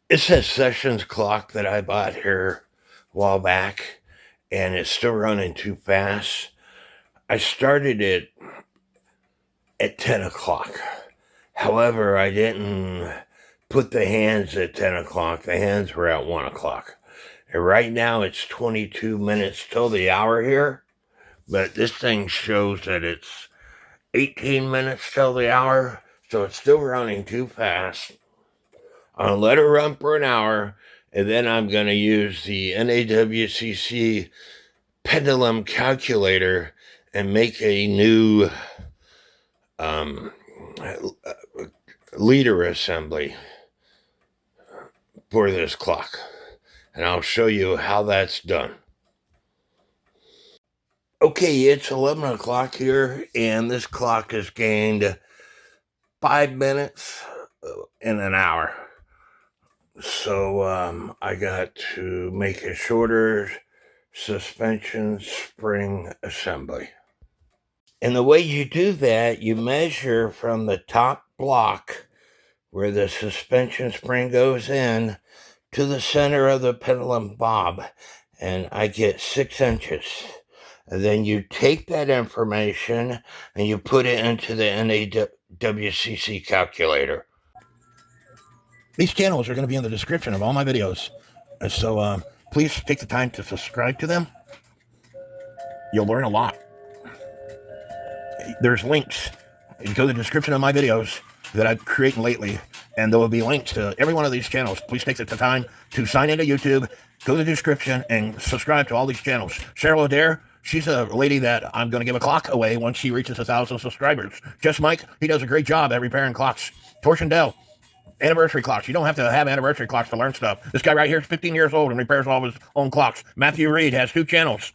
It's a sessions clock that I bought here a while back, and it's still running too fast. I started it at 10 o'clock. However, I didn't put the hands at 10 o'clock. The hands were at 1 o'clock. And right now it's 22 minutes till the hour here, but this thing shows that it's 18 minutes till the hour, so it's still running too fast. I'll let it run for an hour, and then I'm going to use the NAWCC pendulum calculator and make a new um, leader assembly for this clock. And I'll show you how that's done. Okay, it's 11 o'clock here, and this clock has gained 5 minutes in an hour. So I got to make a shorter suspension spring assembly. And the way you do that, you measure from the top block where the suspension spring goes in to the center of the pendulum bob, and I get 6 inches. And then you take that information and you put it into the NAWCC calculator. These channels are going to be in the description of all my videos. And so please take the time to subscribe to them. You'll learn a lot. There's links. You go to the description of my videos that I'm creating lately, and there will be links to every one of these channels. Please take the time to sign into YouTube, go to the description, and subscribe to all these channels. Cheryl Adair, she's a lady that I'm going to give a clock away once she reaches 1,000 subscribers. Just Mike, he does a great job at repairing clocks. Torsion Dell, anniversary clocks. You don't have to have anniversary clocks to learn stuff. This guy right here is 15 years old and repairs all of his own clocks. Matthew Reed has 2 channels.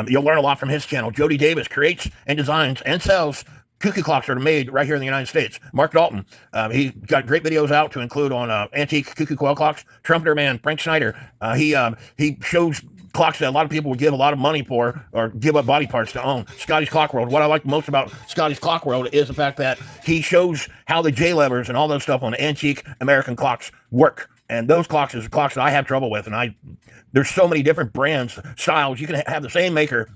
You'll learn a lot from his channel. Jody Davis creates and designs and sells cuckoo clocks that are made right here in the United States. Mark Dalton, he got great videos out to include on antique cuckoo coil clocks. Trumpeter man Frank Snyder, he shows clocks that a lot of people would give a lot of money for or give up body parts to own. Scotty's Clock World. What I like most about Scotty's Clock World is the fact that he shows how the J levers and all those stuff on antique American clocks work. And those clocks is clocks that I have trouble with. And there's so many different brands, styles. You can have the same maker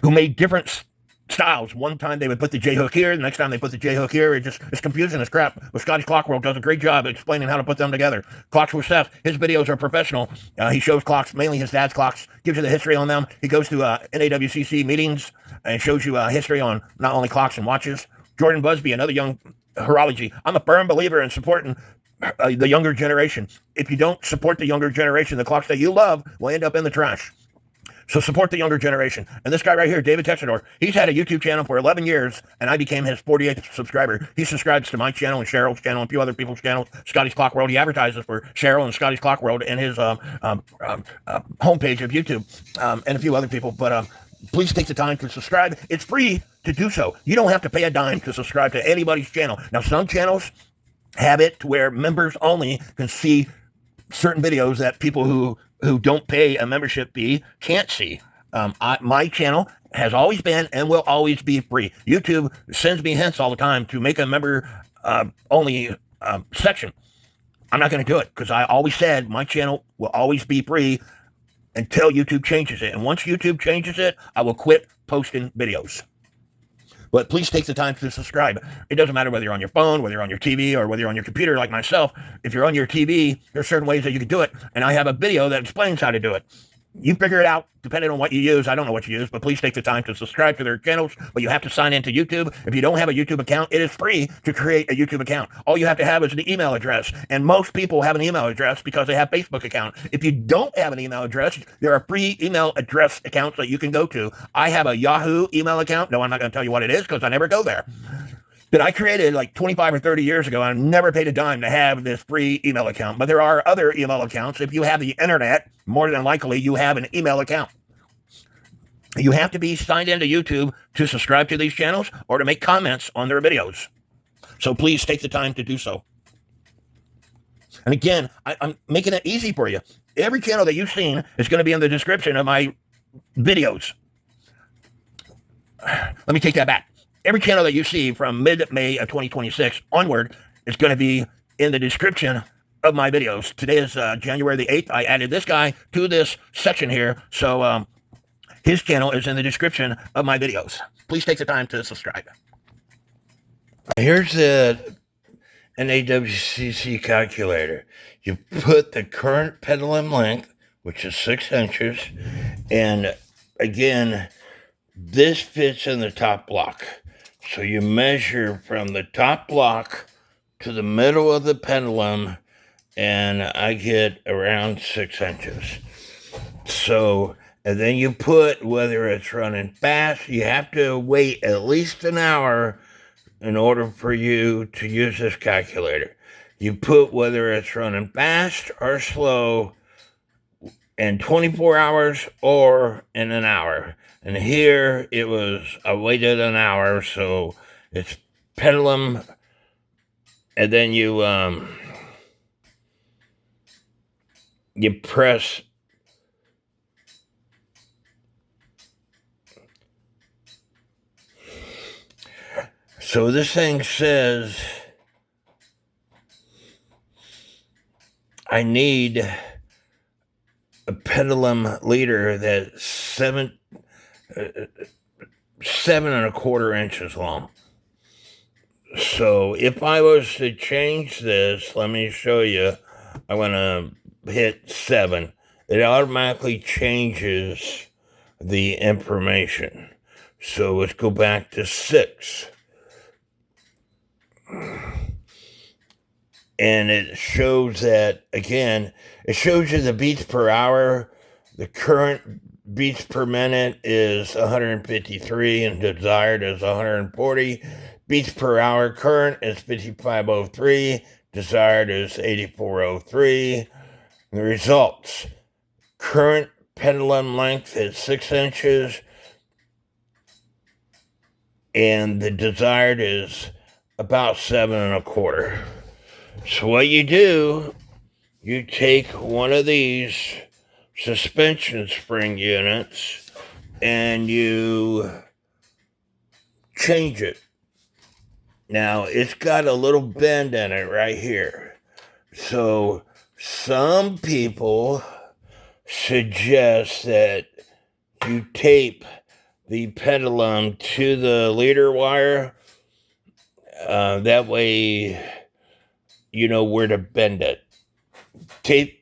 who made different styles. One time they would put the J hook here, the next time they put the J hook here. It's confusing as crap. But Scotty's Clock World does a great job explaining how to put them together. Clocks with Seth, his videos are professional. He shows clocks, mainly his dad's clocks, gives you the history on them. He goes to NAWCC meetings and shows you history on not only clocks and watches. Jordan Busby, another young horology. I'm a firm believer in supporting the younger generation. If you don't support the younger generation, the clocks that you love will end up in the trash. So support the younger generation. And this guy right here, David Texador, he's had a YouTube channel for 11 years, and I became his 48th subscriber. He subscribes to my channel and Cheryl's channel and a few other people's channels, Scotty's Clock World. He advertises for Cheryl and Scotty's Clock World and his homepage of YouTube and a few other people. But please take the time to subscribe. It's free to do so. You don't have to pay a dime to subscribe to anybody's channel. Now, some channels have it to where members only can see certain videos that people who don't pay a membership fee can't see. My channel has always been and will always be free. YouTube sends me hints all the time to make a member only section. I'm not going to do it because I always said my channel will always be free until YouTube changes it. And once YouTube changes it, I will quit posting videos. But please take the time to subscribe. It doesn't matter whether you're on your phone, whether you're on your TV, or whether you're on your computer like myself. If you're on your TV, there's certain ways that you can do it. And I have a video that explains how to do it. You figure it out depending on what you use. I don't know what you use, but please take the time to subscribe to their channels. But you have to sign into YouTube. If you don't have a YouTube account, it is free to create a YouTube account. All you have to have is the email address. And most people have an email address because they have a Facebook account. If you don't have an email address, there are free email address accounts that you can go to. I have a Yahoo email account. No, I'm not going to tell you what it is because I never go there. That I created like 25 or 30 years ago. I've never paid a dime to have this free email account. But there are other email accounts. If you have the internet, more than likely you have an email account. You have to be signed into YouTube to subscribe to these channels or to make comments on their videos. So please take the time to do so. And again, I'm making it easy for you. Every channel that you've seen is going to be in the description of my videos. Let me take that back. Every channel that you see from mid-May of 2026 onward is going to be in the description of my videos. Today is January the 8th. I added this guy to this section here, so his channel is in the description of my videos. Please take the time to subscribe. Here's the NAWCC calculator. You put the current pendulum length, which is 6 inches, and again, this fits in the top block. So you measure from the top block to the middle of the pendulum, and I get around 6 inches. So, and then you put whether it's running fast. You have to wait at least an hour in order for you to use this calculator. You put whether it's running fast or slow in 24 hours or in an hour. And here it was, I waited an hour, so it's pendulum, and then you press so this thing says I need a pendulum leader that's 7.25 inches long. So if I was to change this, let me show you. I'm gonna hit 7. It automatically changes the information. So let's go back to 6. And it shows that, again, it shows you the beats per hour. The current beats per minute is 153 and desired is 140. Beats per hour current is 5503. Desired is 8403. The results. Current pendulum length is 6 inches. And the desired is about 7.25. So what you do, you take one of these suspension spring units and you change it. Now, it's got a little bend in it right here. So some people suggest that you tape the pendulum to the leader wire. That way you know where to bend it. Tape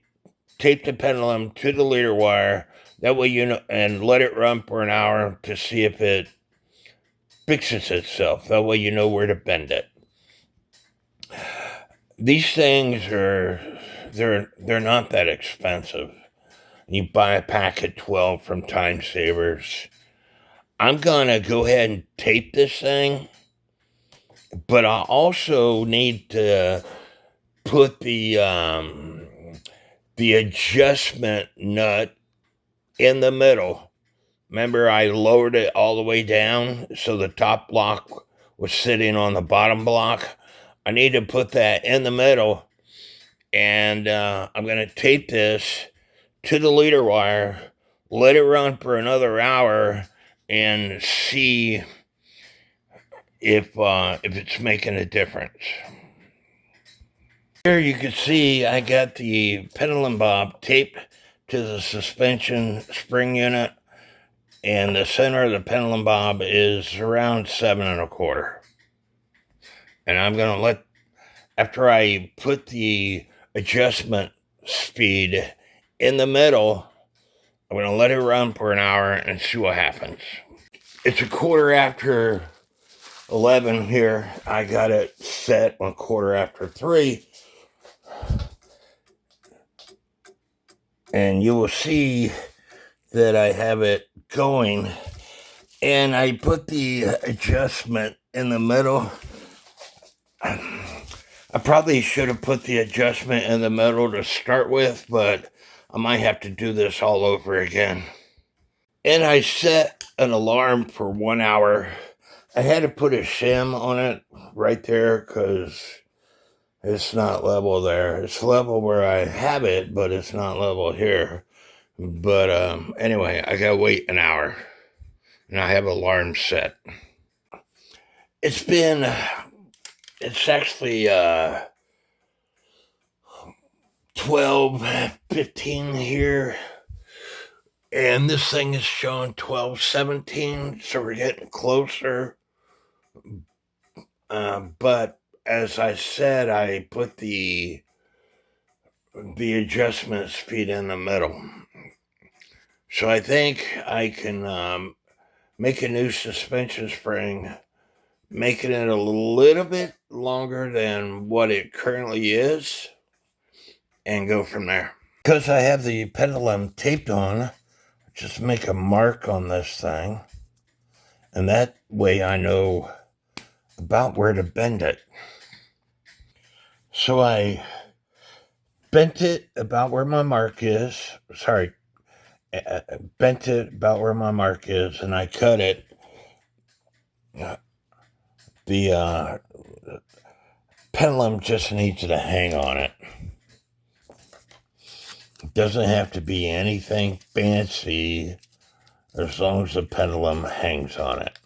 the pendulum to the leader wire. That way you know, and let it run for an hour to see if it fixes itself. That way you know where to bend it. These things they're not that expensive. You buy a pack of 12 from Time Savers. I'm gonna go ahead and tape this thing, but I also need to put the adjustment nut in the middle. Remember, I lowered it all the way down so the top block was sitting on the bottom block. I need to put that in the middle, and I'm going to tape this to the leader wire, let it run for another hour, and see if it's making a difference. Here you can see I got the pendulum bob taped to the suspension spring unit, and the center of the pendulum bob is around 7.25. And I'm going to let, after I put the adjustment speed in the middle, I'm going to let it run for an hour and see what happens. It's 11:15 here. I got it set on 3:15. And you will see that I have it going. And I put the adjustment in the middle. I probably should have put the adjustment in the middle to start with, but I might have to do this all over again. And I set an alarm for 1 hour. I had to put a shim on it right there because it's not level there. It's level where I have it, but it's not level here. But anyway, I gotta wait an hour. And I have alarm set. It's actually 12:15 here, and this thing is showing 12:17, so we're getting closer. But as I said, I put the adjustment speed in the middle, so I think I can make a new suspension spring, making it a little bit longer than what it currently is, and go from there. Because I have the pendulum taped on, just make a mark on this thing, and that way I know about where to bend it. So I bent it about where my mark is. Bent it about where my mark is, and I cut it. The pendulum just needs to hang on it. It doesn't have to be anything fancy as long as the pendulum hangs on it.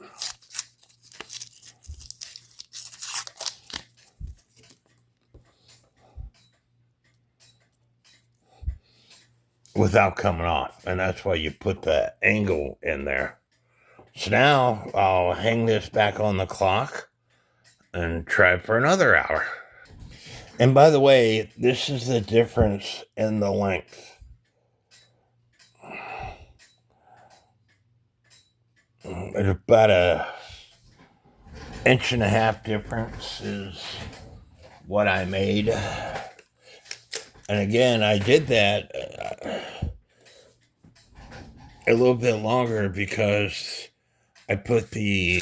Without coming off, and that's why you put the angle in there. So now I'll hang this back on the clock and try for another hour. And by the way, this is the difference in the length. About a 1.5 inch difference is what I made. And again, I did that a little bit longer because I put the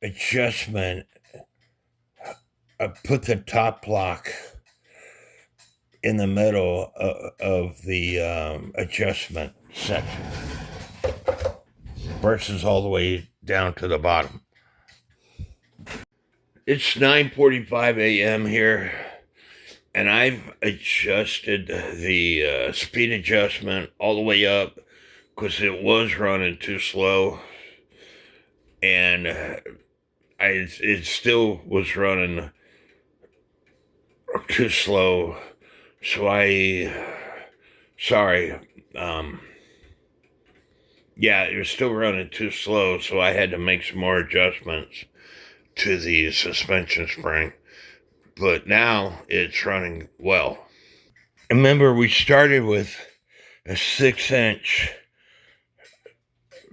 adjustment, I put the top block in the middle of the adjustment section versus all the way down to the bottom. It's 9:45 a.m. here, and I've adjusted the speed adjustment all the way up because it was running too slow, and it still was running too slow. So yeah, it was still running too slow, so I had to make some more adjustments to the suspension spring. But now it's running well. Remember, we started with a 6-inch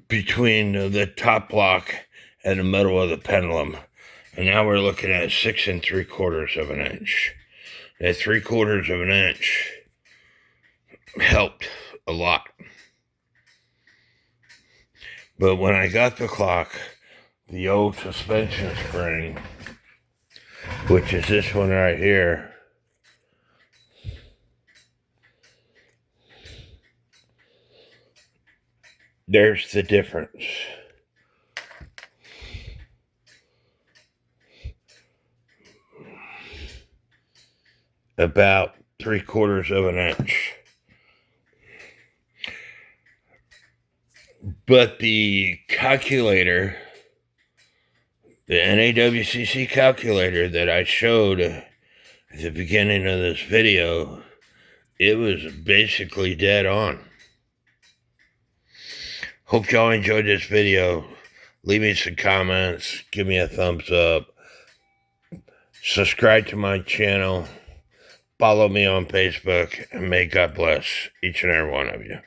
between the top block and the middle of the pendulum, and now we're looking at 6 3/4 inch. That 3/4 inch helped a lot. But when I got the clock, the old suspension spring, which is this one right here, there's the difference. About 3/4 inch. But the calculator, the NAWCC calculator that I showed at the beginning of this video, it was basically dead on. Hope y'all enjoyed this video. Leave me some comments. Give me a thumbs up. Subscribe to my channel. Follow me on Facebook. And may God bless each and every one of you.